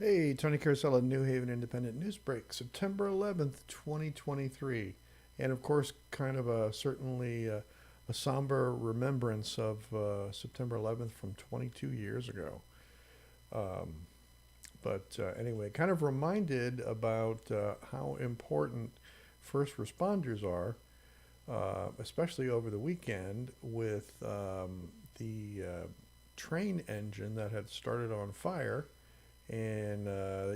Hey, Tony Carousel, New Haven Independent Newsbreak, September 11th, 2023. And of course, kind of certainly a somber remembrance of September 11th from 22 years ago. Um, but anyway, kind of reminded about how important first responders are, especially over the weekend with the train engine that had started on fire, and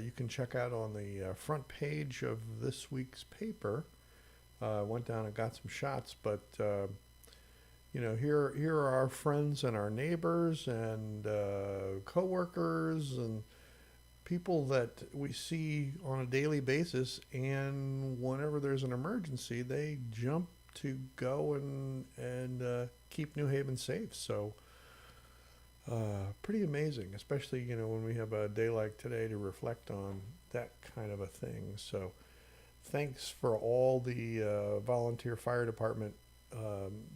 you can check out on the front page of this week's paper. Went down and got some shots, but here are our friends and our neighbors and coworkers and people that we see on a daily basis. And whenever there's an emergency, they jump to go and keep New Haven safe. So pretty amazing, especially when we have a day like today to reflect on that kind of a thing. So thanks for all the volunteer fire department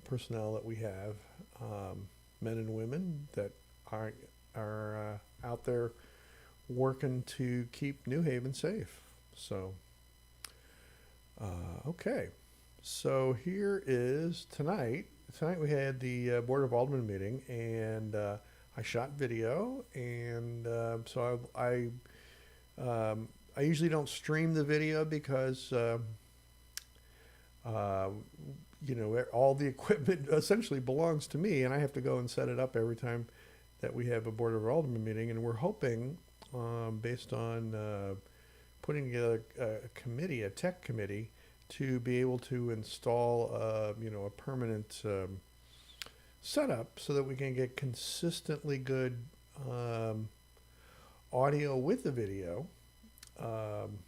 personnel that we have, men and women that are out there working to keep New Haven safe. So okay, so here is tonight. Tonight we had the Board of Aldermen meeting, and I shot video, and I usually don't stream the video because uh, all the equipment essentially belongs to me, and I have to go and set it up every time that we have a Board of Aldermen meeting. And we're hoping, based on putting together a committee, a tech committee, to be able to install, a permanent setup so that we can get consistently good um, audio with the video, um,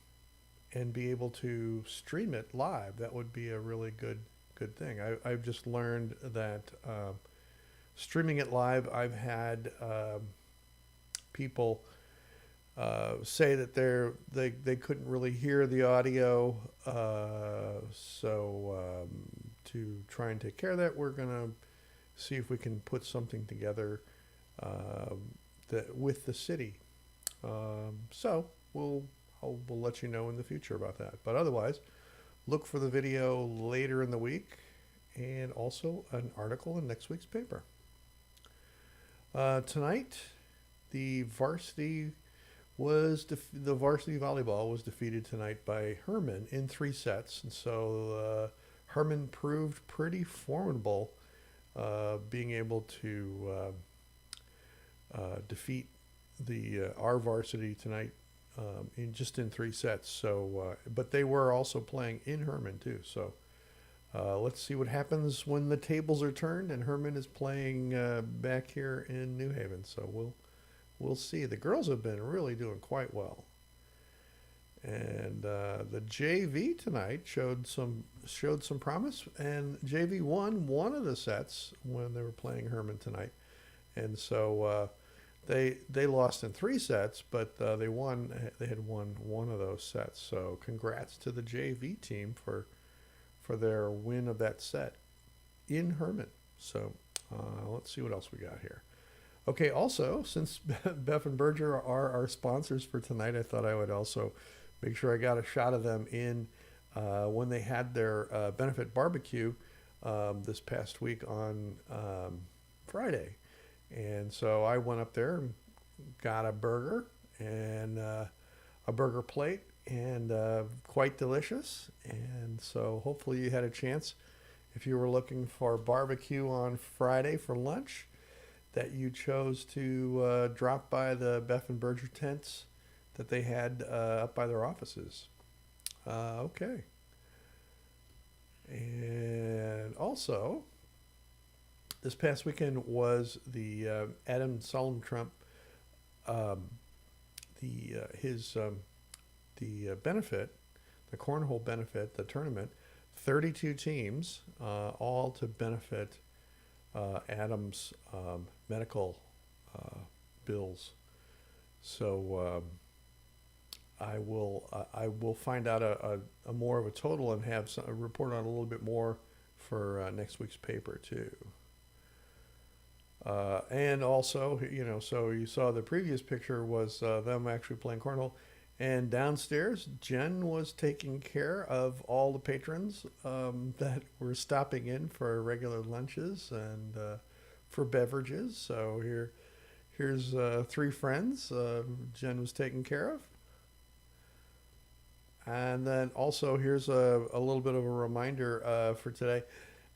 and be able to stream it live. That would be a really good thing. I've just learned that streaming it live, I've had people say that they couldn't really hear the audio. So to try and take care of that, we're gonna see if we can put something together with the city. So we'll let you know in the future about that. But otherwise, look for the video later in the week, and also an article in next week's paper. Tonight, the varsity the varsity volleyball was defeated tonight by Herman in 3 sets, and so Herman proved pretty formidable, being able to defeat the our varsity tonight, in 3 sets. So, but they were also playing in Herman too. So let's see what happens when the tables are turned and Herman is playing back here in New Haven. So we'll see. The girls have been really doing quite well. And the JV tonight showed some promise, and JV won one of the sets when they were playing Herman tonight, and so they lost in 3 sets, but they won. They had won one of those sets. So congrats to the JV team for their win of that set in Herman. So let's see what else we got here. Okay, also, since Beth and Berger are our sponsors for tonight, I thought I would also make sure I got a shot of them in when they had their benefit barbecue this past week on Friday. And so I went up there and got a burger and a burger plate, and quite delicious. And so hopefully you had a chance, if you were looking for barbecue on Friday for lunch, that you chose to drop by the Beth and Berger tents that they had up by their offices. Okay. And also, this past weekend was the Adam Solomon Trump, um, the benefit, the cornhole benefit, the tournament. 32 teams, all to benefit Adam's medical bills. So I will find out a more of a total and have a report on a little bit more for next week's paper too. And also, so you saw the previous picture was them actually playing cornhole. And downstairs, Jen was taking care of all the patrons that were stopping in for regular lunches and for beverages. So here's three friends Jen was taking care of. And then also here's a little bit of a reminder for today.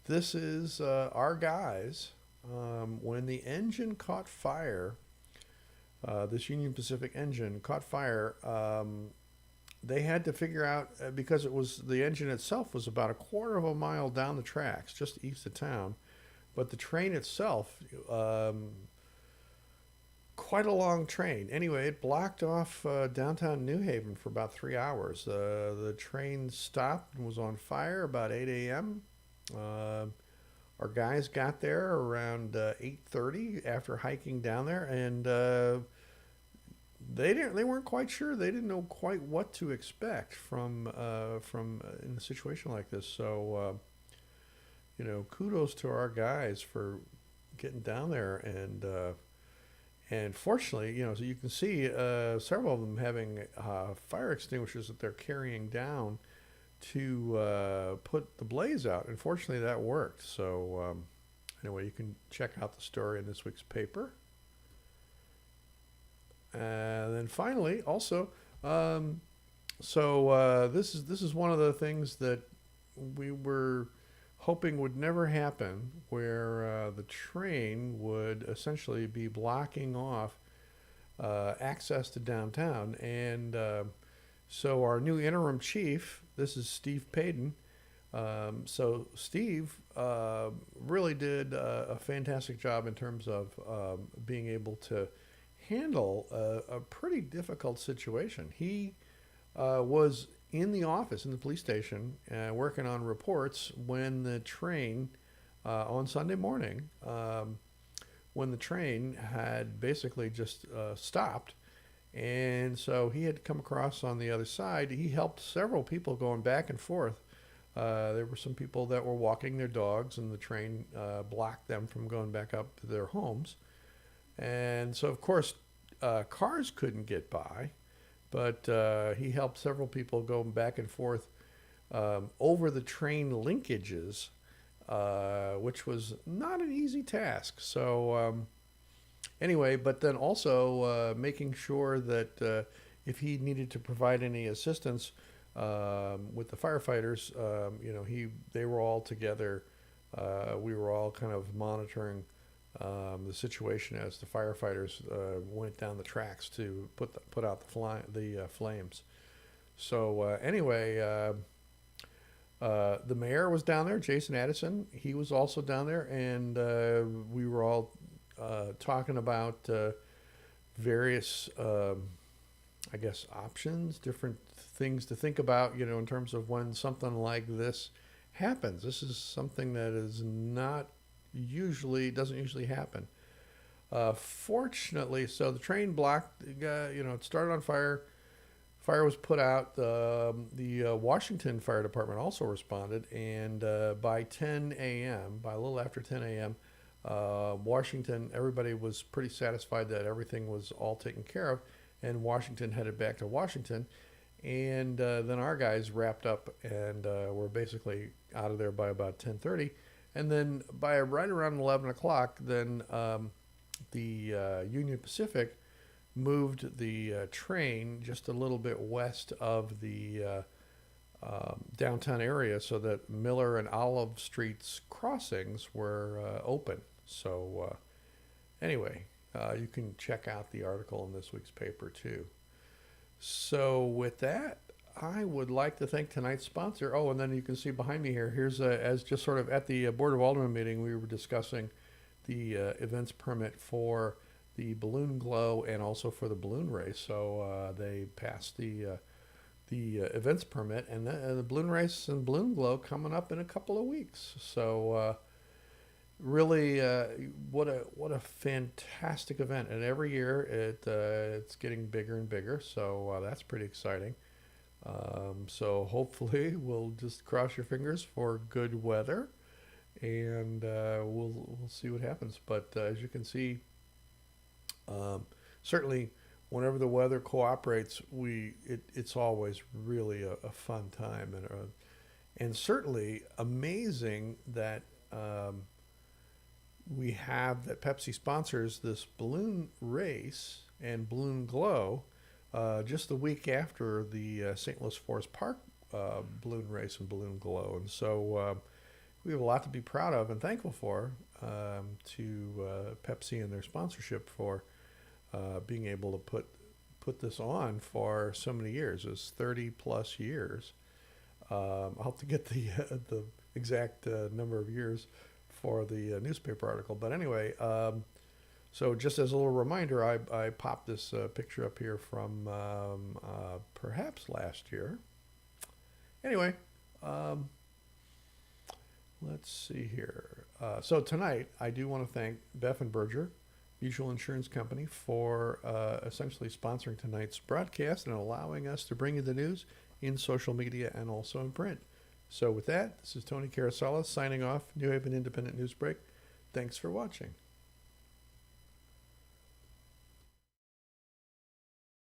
This is our guys. When the engine caught fire, this Union Pacific engine caught fire. They had to figure out because it was the engine itself was about a quarter of a mile down the tracks, just east of town, but the train itself, quite a long train. Anyway, it blocked off downtown New Haven for about 3 hours. The train stopped and was on fire about 8 a.m. Our guys got there around 8:30 after hiking down there, and they weren't quite sure. They didn't know quite what to expect from in a situation like this. So kudos to our guys for getting down there and fortunately, so you can see several of them having fire extinguishers that they're carrying down to put the blaze out. And fortunately, that worked. So anyway, you can check out the story in this week's paper. And then finally, also, this is one of the things that we were hoping would never happen, where the train would essentially be blocking off access to downtown. And so our new interim chief, this is Steve Payton. So Steve really did a fantastic job in terms of being able to handle a pretty difficult situation. He was in the office in the police station working on reports when the train on Sunday morning, when the train had basically just stopped. And so he had come across on the other side. He helped several people going back and forth. There were some people that were walking their dogs, and the train blocked them from going back up to their homes. And so, of course, cars couldn't get by, but he helped several people go back and forth over the train linkages, which was not an easy task. So anyway, but then also making sure that if he needed to provide any assistance with the firefighters, they were all together. We were all kind of monitoring the situation as the firefighters went down the tracks to put out the flames. So anyway, the mayor was down there, Jason Addison. He was also down there, and we were all talking about various, I guess, options, different things to think about, in terms of when something like this happens. This is something that is not doesn't usually happen. Fortunately, so the train blocked, it started on fire. Fire was put out. The Washington Fire Department also responded, and by 10 a.m., by a little after 10 a.m., Washington, everybody was pretty satisfied that everything was all taken care of, and Washington headed back to Washington. And then our guys wrapped up and were basically out of there by about 10:30. And then by right around 11 o'clock, then the Union Pacific moved the train just a little bit west of the downtown area so that Miller and Olive Streets crossings were open. So anyway, you can check out the article in this week's paper too. So with that, I would like to thank tonight's sponsor. Oh, and then you can see behind me here, here's as just sort of at the Board of Aldermen meeting, we were discussing the events permit for the balloon glow and also for the balloon race. So they passed the events permit, and the balloon race and balloon glow coming up in a couple of weeks. So really, what a fantastic event! And every year it's getting bigger and bigger. So that's pretty exciting. So hopefully we'll just cross your fingers for good weather, and we'll see what happens. But as you can see, certainly whenever the weather cooperates, it's always really a fun time, and certainly amazing that we have that Pepsi sponsors this balloon race and balloon glow just the week after the St. Louis Forest Park balloon race and balloon glow, and so we have a lot to be proud of and thankful for to Pepsi and their sponsorship for being able to put this on for so many years. It's 30 plus years. I'll have to get the exact number of years for the newspaper article, but anyway, so just as a little reminder, I popped this picture up here from perhaps last year. Anyway, let's see here. So tonight, I do want to thank Beth and Berger, Mutual Insurance Company, for essentially sponsoring tonight's broadcast and allowing us to bring you the news in social media and also in print. So with that, this is Tony Carasella signing off, New Haven Independent Newsbreak. Thanks for watching.